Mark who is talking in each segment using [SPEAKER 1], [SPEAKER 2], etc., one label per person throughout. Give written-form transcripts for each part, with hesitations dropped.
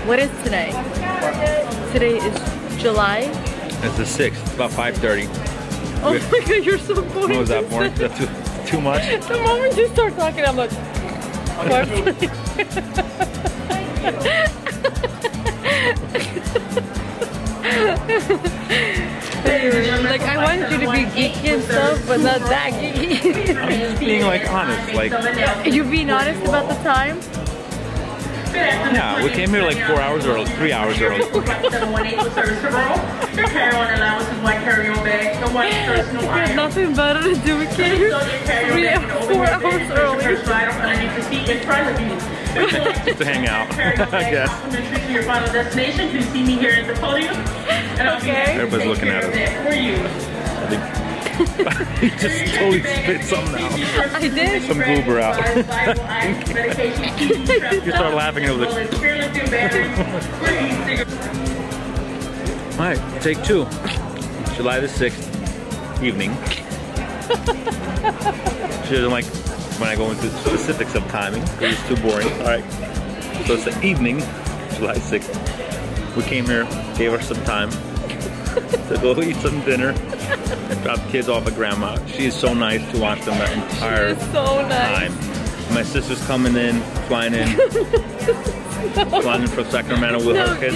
[SPEAKER 1] What is today? Today is July.
[SPEAKER 2] It's the 6th, it's about 5:30.
[SPEAKER 1] Oh my god, you're so boring.
[SPEAKER 2] What was that, Born? That's too much?
[SPEAKER 1] The moment you start talking, I'm like, like, I wanted you to be geeky and stuff, but not that geeky.
[SPEAKER 2] I'm just being like honest, like.
[SPEAKER 1] You're being honest about the time?
[SPEAKER 2] Yeah, we came here like 4 hours early, 3 hours early.
[SPEAKER 1] There's nothing better to do. We came here 4 hours early.
[SPEAKER 2] Just to hang out, I guess.
[SPEAKER 1] Okay.
[SPEAKER 2] Everybody's looking at us. He just totally spit something out.
[SPEAKER 1] I did.
[SPEAKER 2] Some goober out. You start laughing and it was like... Alright, take 2. July the 6th, evening. She doesn't like when I go into specifics of timing, because it's too boring. Alright, so it's the evening, July 6th. We came here, gave her some time to go eat some dinner and drop the kids off at grandma. She is so nice to watch them that entire time. My sister's coming in, flying in. Flying in from Sacramento with her kids.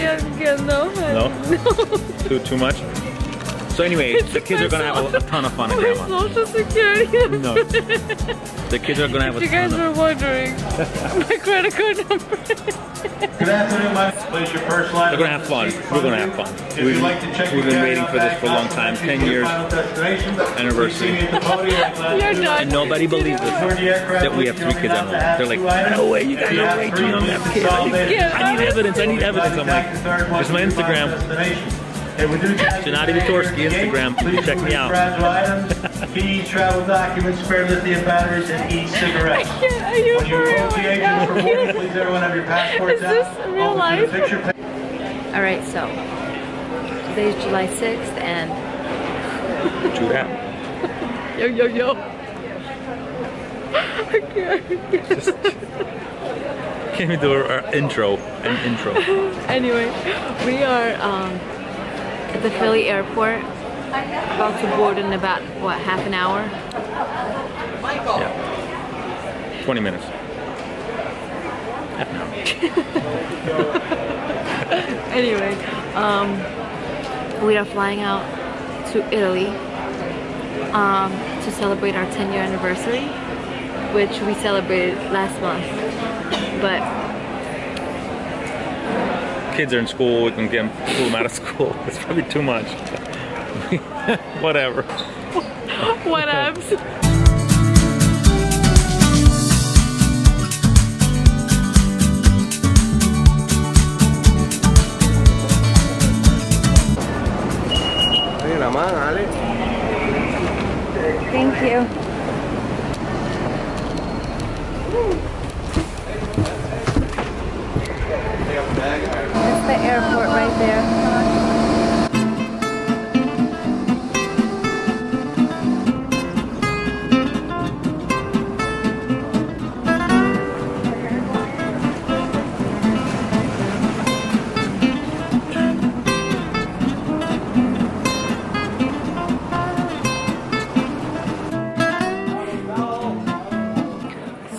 [SPEAKER 1] No.
[SPEAKER 2] Too much? So anyway, the kids are gonna have a ton of fun at grandma.
[SPEAKER 1] Social security.
[SPEAKER 2] No. The kids are gonna have a ton of fun.
[SPEAKER 1] You guys were wondering. My credit card number.
[SPEAKER 3] Good afternoon, my place your first line.
[SPEAKER 2] They're gonna have fun. We're gonna have fun. We've been waiting for this for a long time. 10 years anniversary.
[SPEAKER 1] You're done.
[SPEAKER 2] And nobody believes us that we have 3 kids at home. They're like, no way, you guys are way too young to have kids. I need evidence. I'm like, here's my Instagram. Gennady Vitorsky Instagram. Check me out.
[SPEAKER 3] Fees, travel documents, spare lithium batteries, and e-cigarettes.
[SPEAKER 1] Are you
[SPEAKER 3] When you approach the agent for boarding, please everyone have your passports out.
[SPEAKER 1] Is this real life?
[SPEAKER 4] Alright, so today's July 6th and
[SPEAKER 2] True that.
[SPEAKER 1] Yo. I can't.
[SPEAKER 2] Can't even do our intro.
[SPEAKER 1] Anyway, we are
[SPEAKER 4] at the Philly airport, about to board in about, what, half an hour?
[SPEAKER 2] Yeah. 20 minutes. Half an hour.
[SPEAKER 4] Anyway, we are flying out to Italy to celebrate our 10-year anniversary, which we celebrated last month. But
[SPEAKER 2] kids are in school, we can pull them out of school. It's probably too much. Whatever.
[SPEAKER 1] whatevs.
[SPEAKER 4] thank you. That's the airport right there.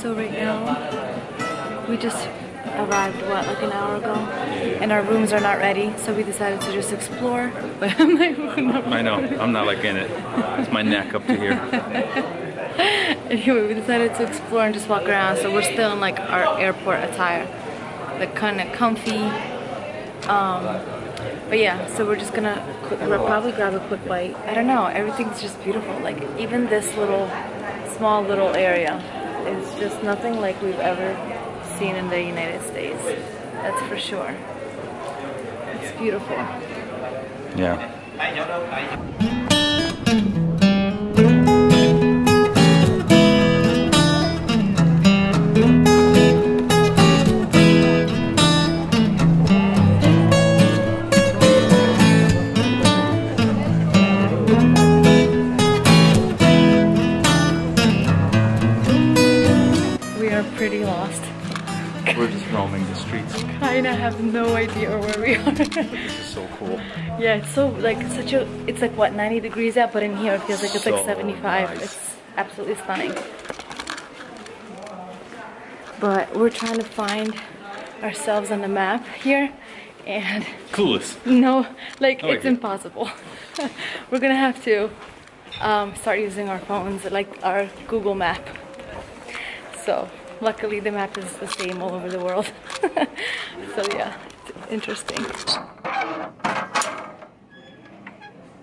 [SPEAKER 4] So right now, we just arrived, what, like an hour ago? And our rooms are not ready, so we decided to just explore. But I'm like,
[SPEAKER 2] I know, I'm not like in it. It's my neck up to here.
[SPEAKER 4] Anyway, we decided to explore and just walk around, so we're still in like our airport attire. Like kind of comfy. But yeah, so we're just gonna probably grab a quick bite. I don't know, everything's just beautiful. Like even this small little area is just nothing like we've ever seen in the United States. That's for sure. It's beautiful.
[SPEAKER 2] Yeah.
[SPEAKER 4] we are pretty lost.
[SPEAKER 2] We're just roaming the streets.
[SPEAKER 4] Kinda have no idea where we are.
[SPEAKER 2] This is so cool.
[SPEAKER 4] Yeah, it's so like it's like what, 90 degrees out, but in here it feels like it's like 75.
[SPEAKER 2] Nice.
[SPEAKER 4] It's absolutely stunning. But we're trying to find ourselves on the map here, and
[SPEAKER 2] Clueless.
[SPEAKER 4] no, like
[SPEAKER 2] No
[SPEAKER 4] it's
[SPEAKER 2] idea.
[SPEAKER 4] impossible. We're gonna have to start using our phones, like our Google map. So luckily the map is the same all over the world. So yeah, it's interesting.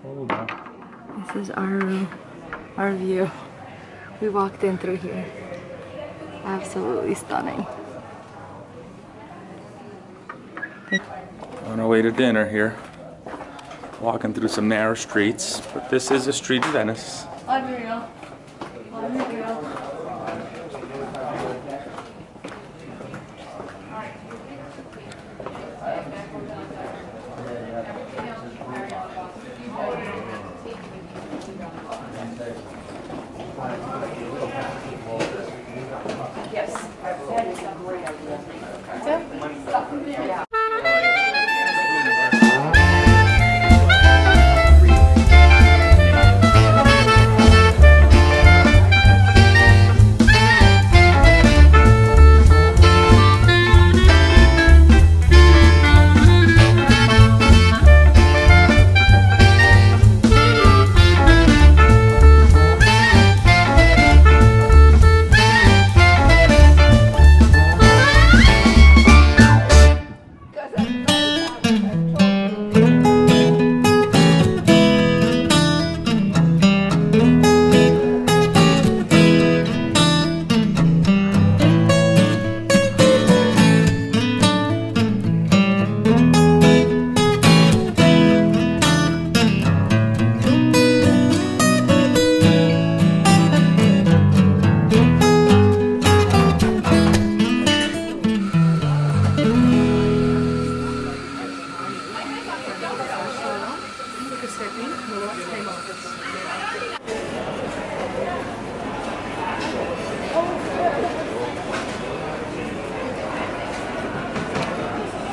[SPEAKER 2] Hold on.
[SPEAKER 4] This is our view. We walked in through here. Absolutely stunning.
[SPEAKER 2] On our way to dinner here. Walking through some narrow streets, but this is a street in Venice.
[SPEAKER 4] Unreal. Unreal.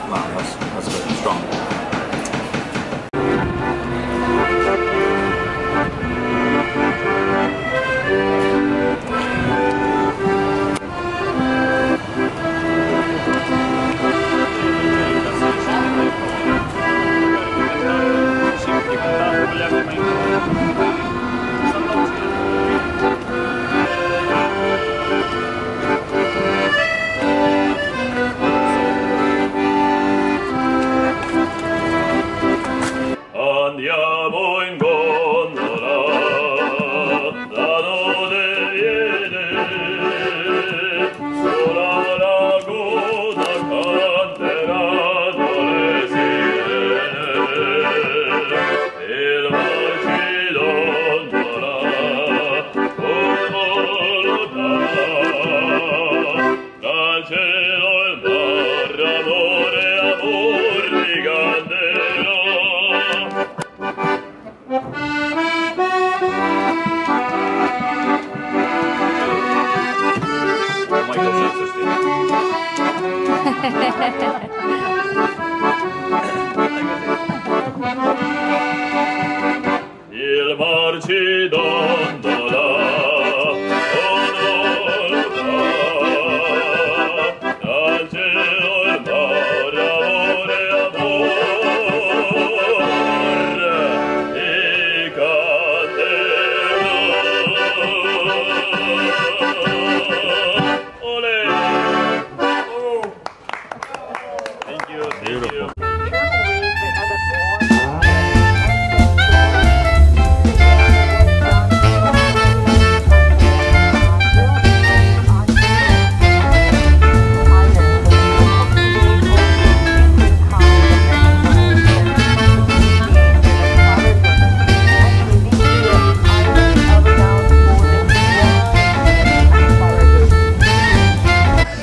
[SPEAKER 2] Wow, that's good. Strong.
[SPEAKER 5] Andiamo in gondola da dove viene, sulla laguna canteranno le sirene, il mar ci dondola con volontà, dal cielo il mar, amore, amor di candela. Il mar ci dondola con volontà, dal cielo il mar, amore, amore di candela. Olè! Oh. Thank you, thank you.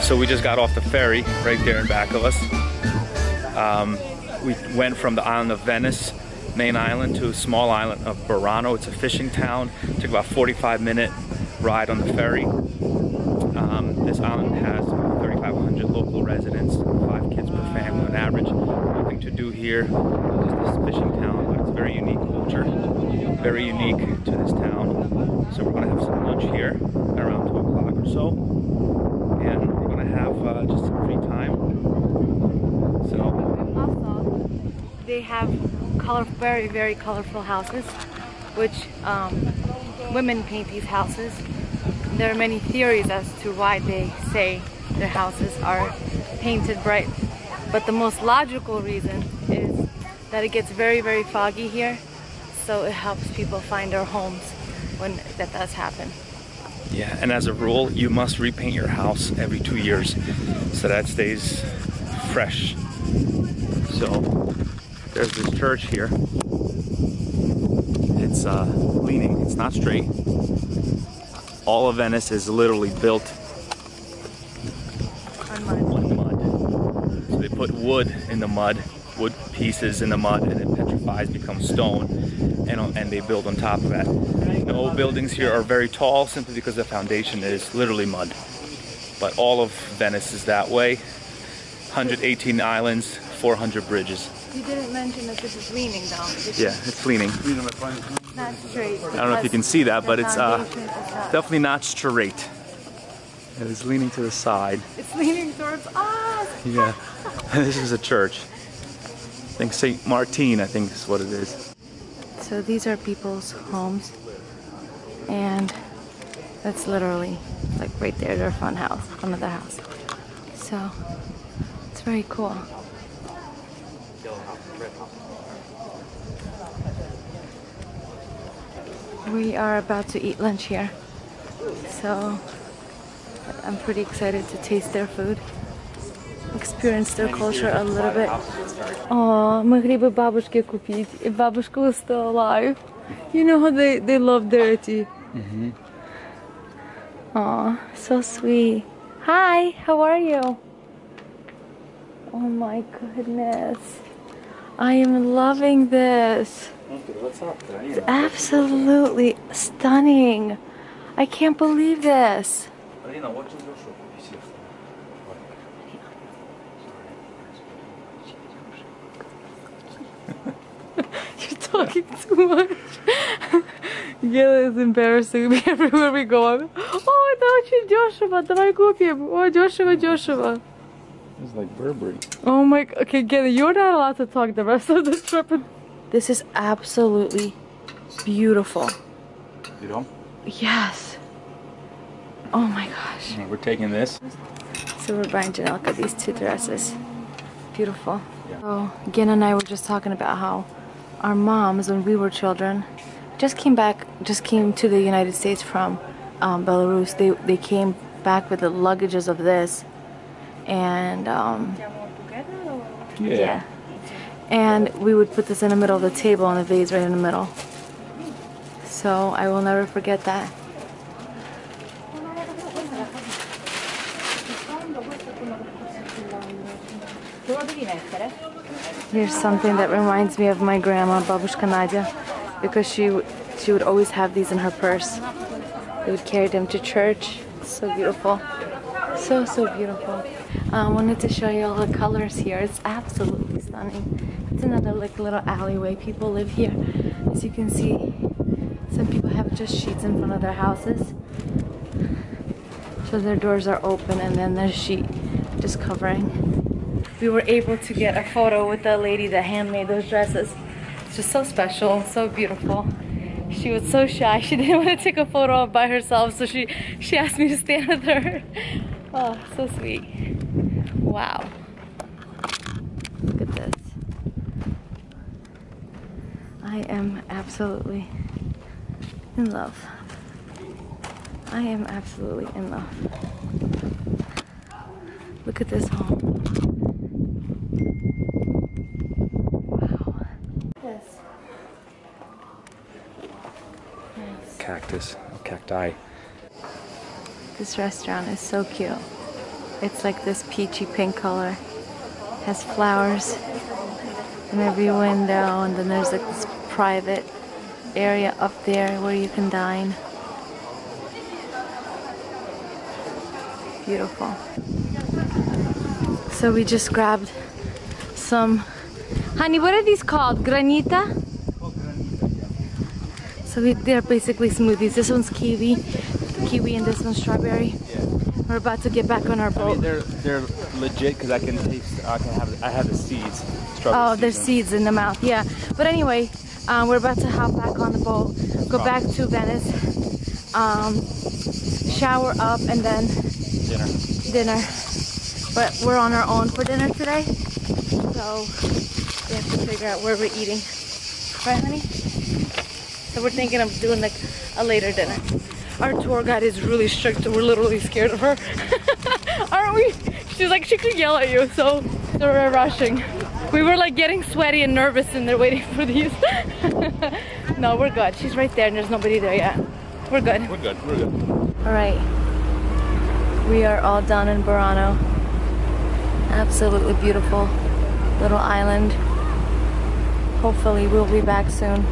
[SPEAKER 2] So we just got off the ferry right there in back of us. We went from the island of Venice, main island, to a small island of Burano. It's a fishing town. Took about a 45-minute ride on the ferry. This island has 3,500 local residents, 5 kids per family on average. Nothing to do here, just this fishing town, but it's a very unique culture, very unique to this town. So we're gonna have some lunch here around 2 o'clock or so, and we're gonna have just some free time. So
[SPEAKER 4] also, they have very, very colorful houses, which women paint these houses. There are many theories as to why they say their houses are painted bright, but the most logical reason is that it gets very, very foggy here, so it helps people find their homes when that does happen.
[SPEAKER 2] yeah, and as a rule, you must repaint your house every 2 years so that it stays fresh. So there's this church here. It's leaning, it's not straight. All of Venice is literally built on mud. So they put wood in the mud, wood pieces in the mud, and it petrifies, becomes stone, and they build on top of that. No buildings here are very tall simply because the foundation is literally mud. But all of Venice is that way. 118 islands, 400 bridges.
[SPEAKER 4] You didn't mention that this is leaning though.
[SPEAKER 2] Yeah, it's leaning.
[SPEAKER 4] Not straight.
[SPEAKER 2] I don't know if you can see that, but it's definitely not straight. It is leaning to the side.
[SPEAKER 4] It's leaning towards us.
[SPEAKER 2] Yeah, this is a church. I think St. Martin, I think is what it is.
[SPEAKER 4] So these are people's homes, and that's literally like right there, their front house, front of their house. So it's very cool. We are about to eat lunch here, so I'm pretty excited to taste their food, experience their culture a little bit. Oh, мы грибы бабушке купить, и бабушка was still alive. You know how they love dirty. Oh, so sweet. Hi, how are you? Oh my goodness, I am loving this. It's absolutely stunning. I can't believe this.
[SPEAKER 2] Alina, what is your shop?
[SPEAKER 4] You're talking too much. Gela is embarrassing me everywhere we go. Oh, это очень дешево. Давай купим. О, дешево, дешево.
[SPEAKER 2] It's like Burberry.
[SPEAKER 4] Oh my god. Okay, Gela, you're not allowed to talk the rest of the trip. This is absolutely beautiful.
[SPEAKER 2] You know?
[SPEAKER 4] Yes. Oh my gosh.
[SPEAKER 2] We're taking this.
[SPEAKER 4] So we're buying Janelka these 2 dresses. Beautiful. Yeah. So Gina and I were just talking about how our moms, when we were children, just came to the United States from Belarus. They came back with the luggages of this, and yeah. And we would put this in the middle of the table on a vase right in the middle. So I will never forget that. Here's something that reminds me of my grandma, Babushka Nadia, because she would always have these in her purse. They would carry them to church. So beautiful. So beautiful. I wanted to show you all the colors here. It's absolutely stunning. It's another like little alleyway. People live here. As you can see, some people have just sheets in front of their houses. So their doors are open and then there's a sheet just covering. We were able to get a photo with the lady that handmade those dresses. It's just so special, so beautiful. She was so shy. She didn't want to take a photo by herself, so she asked me to stand with her. Oh, so sweet. Wow. Look at this. I am absolutely in love. I am absolutely in love. Look at this home. Wow. This. Nice.
[SPEAKER 2] Cactus, cacti.
[SPEAKER 4] This restaurant is so cute. It's like this peachy pink color. Has flowers in every window, and then there's like this private area up there where you can dine. Beautiful. So we just grabbed some, honey, what are these called? Granita? So they're basically smoothies. This one's kiwi and this one's strawberry.
[SPEAKER 6] Yeah.
[SPEAKER 4] We're about to get back on our boat.
[SPEAKER 6] I mean, they're legit because I can taste. I have the seeds.
[SPEAKER 4] Oh, there's seeds in the mouth. Yeah. But anyway, we're about to hop back on the boat, go back to Venice, shower up, and then dinner. But we're on our own for dinner today, so we have to figure out where we're eating. Right, honey? So we're thinking of doing like a later dinner. Our tour guide is really strict, so we're literally scared of her. Aren't we? She's like, she could yell at you, so we're rushing. We were like getting sweaty and nervous and they're waiting for these. No, we're good. She's right there and there's nobody there yet. We're good.
[SPEAKER 6] We're good. We're good.
[SPEAKER 4] All right. We are all done in Burano. Absolutely beautiful little island. Hopefully we'll be back soon.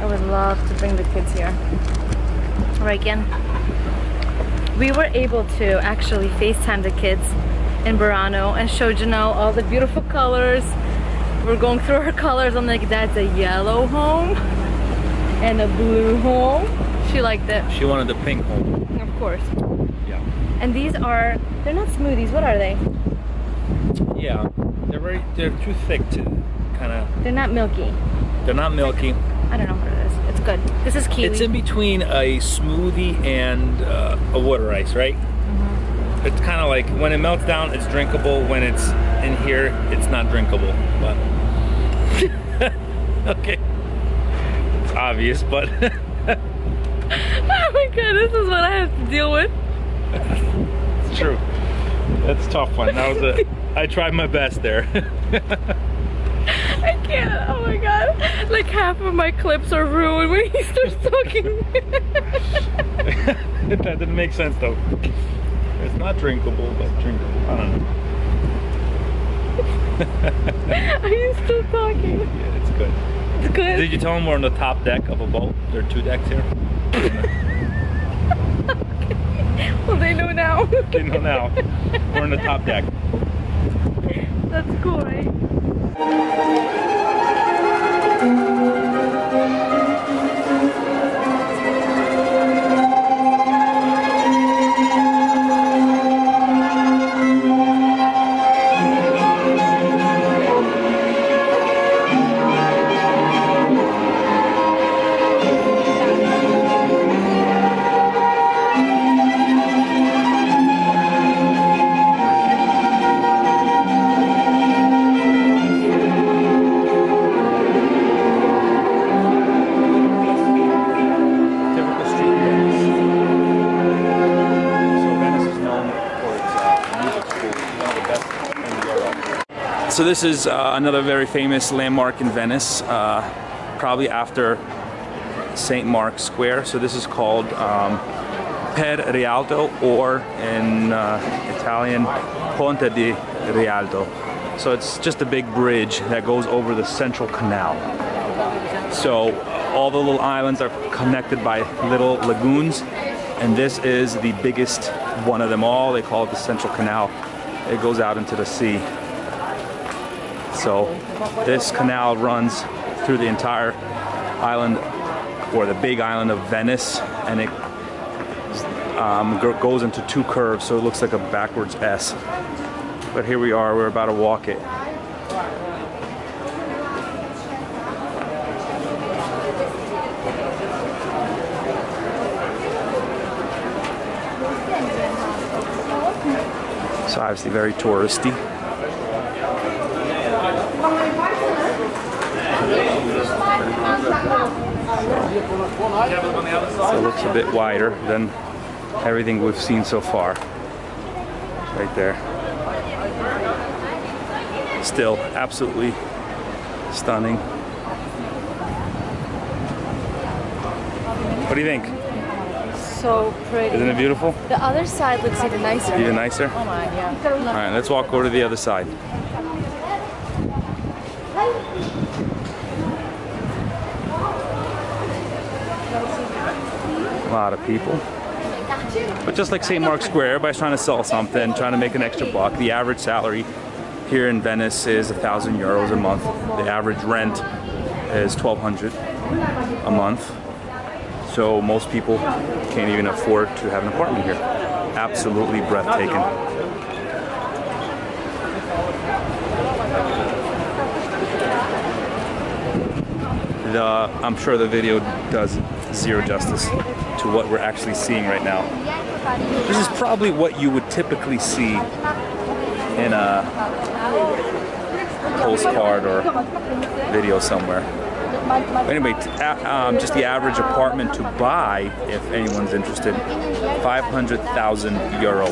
[SPEAKER 4] I would love to bring the kids here. Right, again. We were able to actually FaceTime the kids in Burano and show Janelle all the beautiful colors. We're going through her colors. I'm like, that's a yellow home and a blue home. She liked it.
[SPEAKER 2] She wanted the pink home.
[SPEAKER 4] Of course.
[SPEAKER 2] Yeah.
[SPEAKER 4] And these are, they're not smoothies. What are they?
[SPEAKER 2] Yeah. They're too thick to kind of.
[SPEAKER 4] They're not milky.
[SPEAKER 2] They're not milky.
[SPEAKER 4] I don't know what it is. It's good. This is kiwi.
[SPEAKER 2] It's in between a smoothie and a water ice, right? Mm-hmm. It's kind of like when it melts down, it's drinkable. When it's in here, it's not drinkable. But okay, it's obvious, but
[SPEAKER 1] Oh my god, this is what I have to deal with.
[SPEAKER 2] it's true. That's a tough one. That was I tried my best there.
[SPEAKER 1] I can't. Oh my god. Like half of my clips are ruined when he starts talking.
[SPEAKER 2] That didn't make sense though. It's not drinkable, but drinkable. I don't know.
[SPEAKER 1] Are you still talking?
[SPEAKER 2] Yeah, it's good.
[SPEAKER 1] It's good.
[SPEAKER 2] Did you tell them we're on the top deck of a boat? There are 2 decks here.
[SPEAKER 1] Well, they know now.
[SPEAKER 2] They know now. We're on the top deck.
[SPEAKER 1] That's cool, right?
[SPEAKER 6] So this is another very famous landmark in Venice, probably after St. Mark's Square. So this is called Per Rialto, or in Italian, Ponte di Rialto. So it's just a big bridge that goes over the central canal. So all the little islands are connected by little lagoons, and this is the biggest one of them all. They call it the Central Canal. It goes out into the sea. So this canal runs through the entire island, or the big island of Venice, and it goes into 2 curves, so it looks like a backwards S. But here we are, we're about to walk it. So obviously very touristy. So it looks a bit wider than everything we've seen so far. Right there. Still absolutely stunning. What do you think?
[SPEAKER 4] So pretty.
[SPEAKER 6] Isn't it beautiful?
[SPEAKER 4] The other side looks even nicer.
[SPEAKER 6] Even nicer?
[SPEAKER 4] Oh my, yeah.
[SPEAKER 6] All right, let's walk over to the other side. A lot of people. But just like St. Mark's Square, everybody's trying to sell something, trying to make an extra buck. The average salary here in Venice is 1,000 euros a month. The average rent is 1,200 a month. So most people can't even afford to have an apartment here. Absolutely breathtaking. I'm sure the video does zero justice to what we're actually seeing right now. This is probably what you would typically see in a postcard or video somewhere. Anyway, just the average apartment to buy, if anyone's interested, 500,000 euro.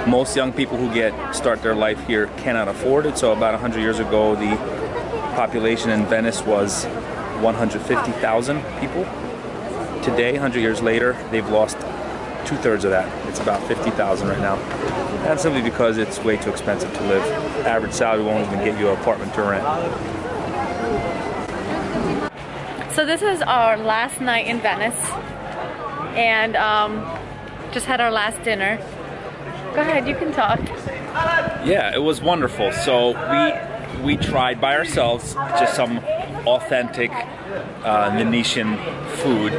[SPEAKER 6] Most young people who start their life here cannot afford it. So about 100 years ago, the population in Venice was 150,000 people. Today, 100 years later, they've lost 2/3 of that. It's about 50,000 right now. That's simply because it's way too expensive to live. Average salary won't even get you an apartment to rent.
[SPEAKER 4] So this is our last night in Venice, and just had our last dinner. Go ahead, you can talk.
[SPEAKER 6] Yeah, it was wonderful. So we tried by ourselves just some authentic Venetian food.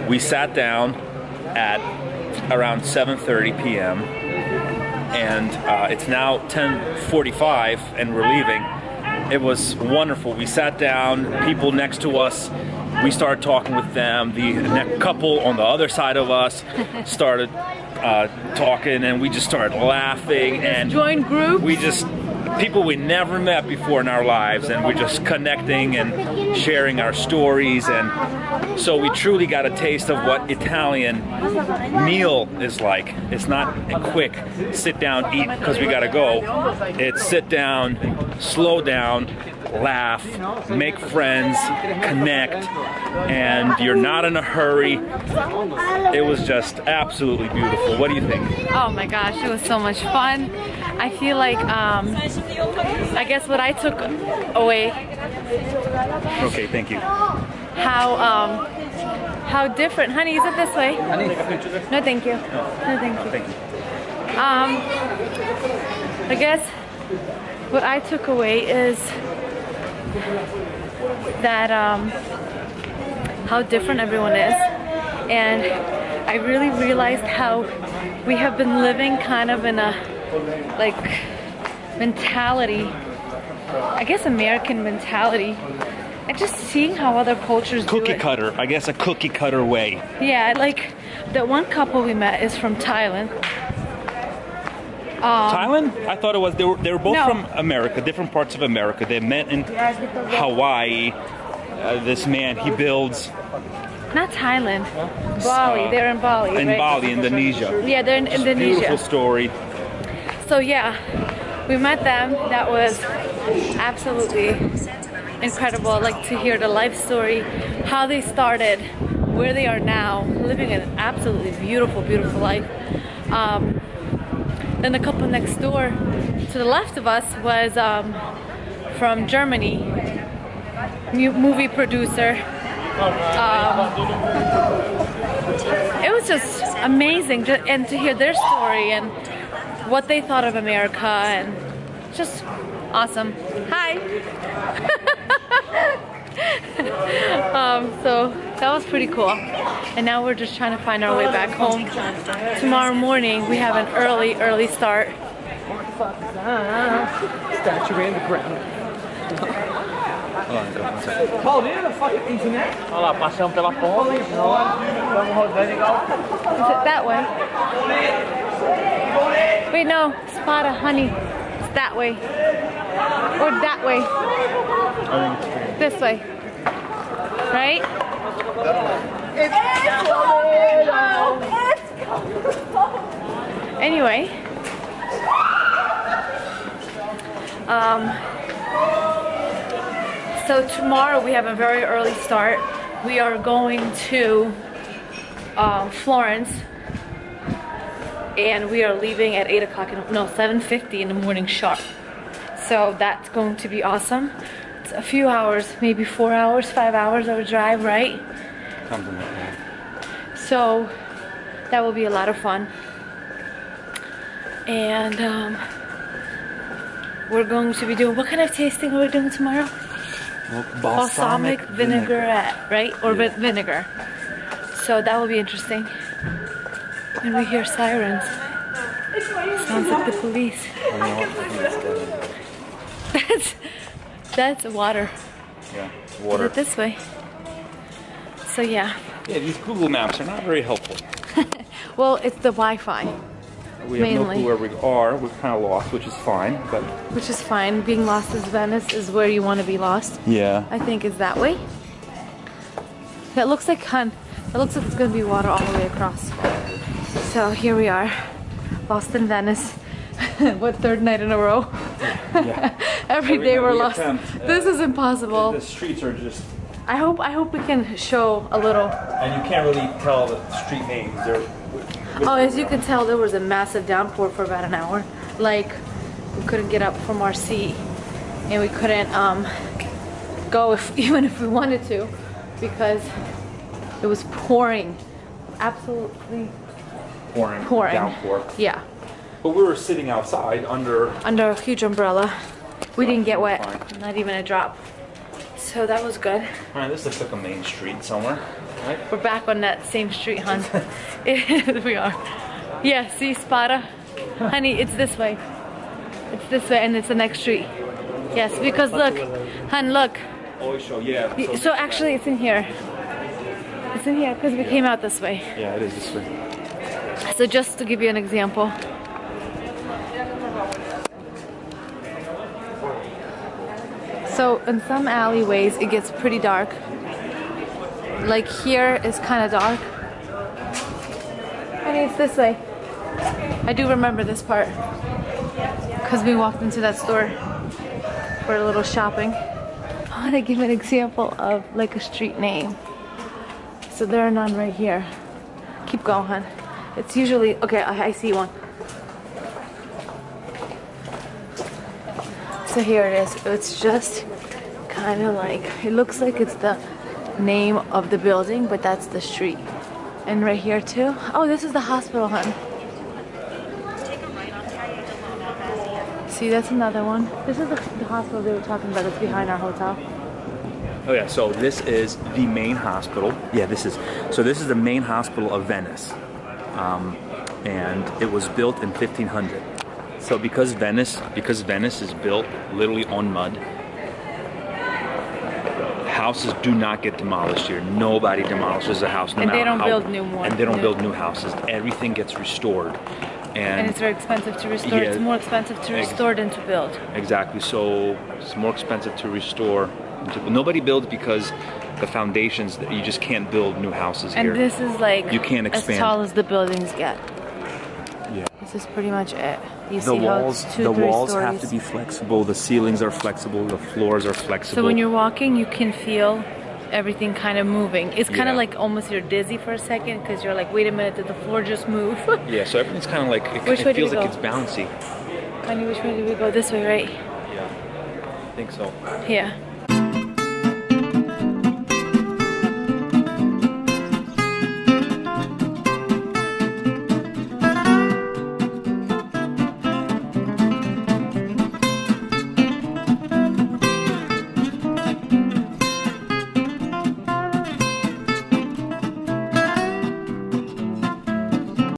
[SPEAKER 6] We sat down at around 7:30 p.m. and it's now 10:45 and we're leaving. It was wonderful. We sat down, people next to us, we started talking with them. The couple on the other side of us started talking, and we just started laughing and
[SPEAKER 4] joined groups.
[SPEAKER 6] People we never met before in our lives, and we're just connecting and sharing our stories. And so we truly got a taste of what Italian meal is like. It's not a quick sit down, eat because we gotta go. It's sit down, slow down, laugh, make friends, connect, and you're not in a hurry. It was just absolutely beautiful. What do you think?
[SPEAKER 4] Oh my gosh, it was so much fun. I feel like, I guess what I took away.
[SPEAKER 6] Okay, thank you.
[SPEAKER 4] How different, honey, is it this way? No, thank you. No, thank you.
[SPEAKER 6] Thank you.
[SPEAKER 4] I guess what I took away is that how different everyone is, and I really realized how we have been living kind of in a like mentality, I guess American mentality, and just seeing how other cultures do it.
[SPEAKER 6] Cookie cutter, I guess a cookie cutter way.
[SPEAKER 4] Yeah, like the one couple we met is from Thailand.
[SPEAKER 6] Thailand? I thought it was, they were both
[SPEAKER 4] No.
[SPEAKER 6] from America, different parts of America. They met in Hawaii. This man, he builds...
[SPEAKER 4] Not Thailand, Bali, they're in Bali,
[SPEAKER 6] in
[SPEAKER 4] right?
[SPEAKER 6] Bali, Indonesia.
[SPEAKER 4] Yeah, they're in Indonesia.
[SPEAKER 6] Beautiful story.
[SPEAKER 4] So yeah, we met them. That was absolutely incredible. Like to hear the life story, how they started, where they are now, living an absolutely beautiful, beautiful life. Then the couple next door to the left of us was from Germany, movie producer. It was just amazing, and to hear their story and what they thought of America, and just awesome. Hi. So that was pretty cool. And now we're just trying to find our way back home. Tomorrow morning we have an early start.
[SPEAKER 7] Statue in the ground.
[SPEAKER 3] Paul, do you have the fucking internet? Olha lá, passamos pela ponte. Vamos rodando igual.
[SPEAKER 4] Is it that way? Wait, no, Spada, honey. It's that way. Or that way. This way. Right? Anyway. So tomorrow we have a very early start. We are going to Florence, and we are leaving at 8 o'clock, no, 7:50 in the morning sharp. So that's going to be awesome. It's a few hours, maybe 4 hours, 5 hours of a drive, right?
[SPEAKER 6] Something like that.
[SPEAKER 4] So That will be a lot of fun. And we're going to be doing, what kind of tasting are we doing tomorrow? Balsamic vinaigrette, right? Or vinegar. So that will be interesting. And we hear sirens. Sounds like the police. That's water.
[SPEAKER 6] Yeah, water.
[SPEAKER 4] Is it this way? So yeah.
[SPEAKER 6] Yeah, these Google Maps are not very helpful.
[SPEAKER 4] Well, it's the Wi-Fi.
[SPEAKER 6] We have no clue where we are. We're kind of lost, which is fine. But
[SPEAKER 4] which is fine. Being lost as Venice is where you want to be lost.
[SPEAKER 6] Yeah.
[SPEAKER 4] I think it's that way. It looks like it looks like it's going to be water all the way across. So here we are, lost in Venice. What, third night in a row?
[SPEAKER 6] Yeah.
[SPEAKER 4] Every day we're lost. This is impossible.
[SPEAKER 6] The streets are just.
[SPEAKER 4] I hope we can show a little.
[SPEAKER 6] And you can't really tell the street names.
[SPEAKER 4] Oh, as you can tell, there was a massive downpour for about an hour. Like, we couldn't get up from our seat, and we couldn't go even if we wanted to, because it was pouring, absolutely pouring.
[SPEAKER 6] Downpour.
[SPEAKER 4] Yeah.
[SPEAKER 6] But we were sitting outside under
[SPEAKER 4] a huge umbrella. We didn't get wet, not even a drop. So that was good.
[SPEAKER 6] All right, this looks like a main street somewhere, right?
[SPEAKER 4] We're back on that same street, hon. We are. Yeah, see, Spada? Honey, it's this way. It's this way, and it's the next street. Yes, because look, hon, look.
[SPEAKER 6] Always show, yeah.
[SPEAKER 4] So actually, it's in here. It's in here because we came out this way.
[SPEAKER 6] Yeah, it is this way.
[SPEAKER 4] So just to give you an example. So in some alleyways, it gets pretty dark. Like here is kind of dark. Honey, it's this way. I do remember this part because we walked into that store for a little shopping. I want to give an example of like a street name. So there are none right here. Keep going, hon. It's usually, okay, I see one. So here it is. It's just kind of like, it looks like it's the name of the building, but that's the street. And right here too. Oh, this is the hospital, hon. See, that's another one. This is the hospital they were talking about. It's behind our hotel.
[SPEAKER 6] Oh yeah, so this is the main hospital. Yeah, this is the main hospital of Venice. And it was built in 1500. So because Venice is built literally on mud, houses do not get demolished here. Nobody demolishes a house.
[SPEAKER 4] And they don't build new ones.
[SPEAKER 6] And they don't build new houses. Everything gets restored.
[SPEAKER 4] And it's very expensive to restore.
[SPEAKER 6] Yeah,
[SPEAKER 4] it's more expensive to restore than to build.
[SPEAKER 6] Exactly. So it's more expensive to restore. Nobody builds because the foundations, you just can't build new houses here.
[SPEAKER 4] And this is like
[SPEAKER 6] you can't expand.
[SPEAKER 4] As tall as the buildings get.
[SPEAKER 6] Yeah.
[SPEAKER 4] This is pretty much it. You
[SPEAKER 6] the
[SPEAKER 4] see
[SPEAKER 6] walls,
[SPEAKER 4] how it's 2-3
[SPEAKER 6] the walls
[SPEAKER 4] stories.
[SPEAKER 6] have to be flexible. The ceilings are flexible. The floors are flexible.
[SPEAKER 4] So when you're walking, you can feel everything kind of moving. It's kind of like almost you're dizzy for a second because you're like, wait a minute, did the floor just move?
[SPEAKER 6] Yeah. So everything's kind of like it feels like it's bouncy.
[SPEAKER 4] Honey, which way did we go? This way, right?
[SPEAKER 6] Yeah. I think so.
[SPEAKER 4] Yeah.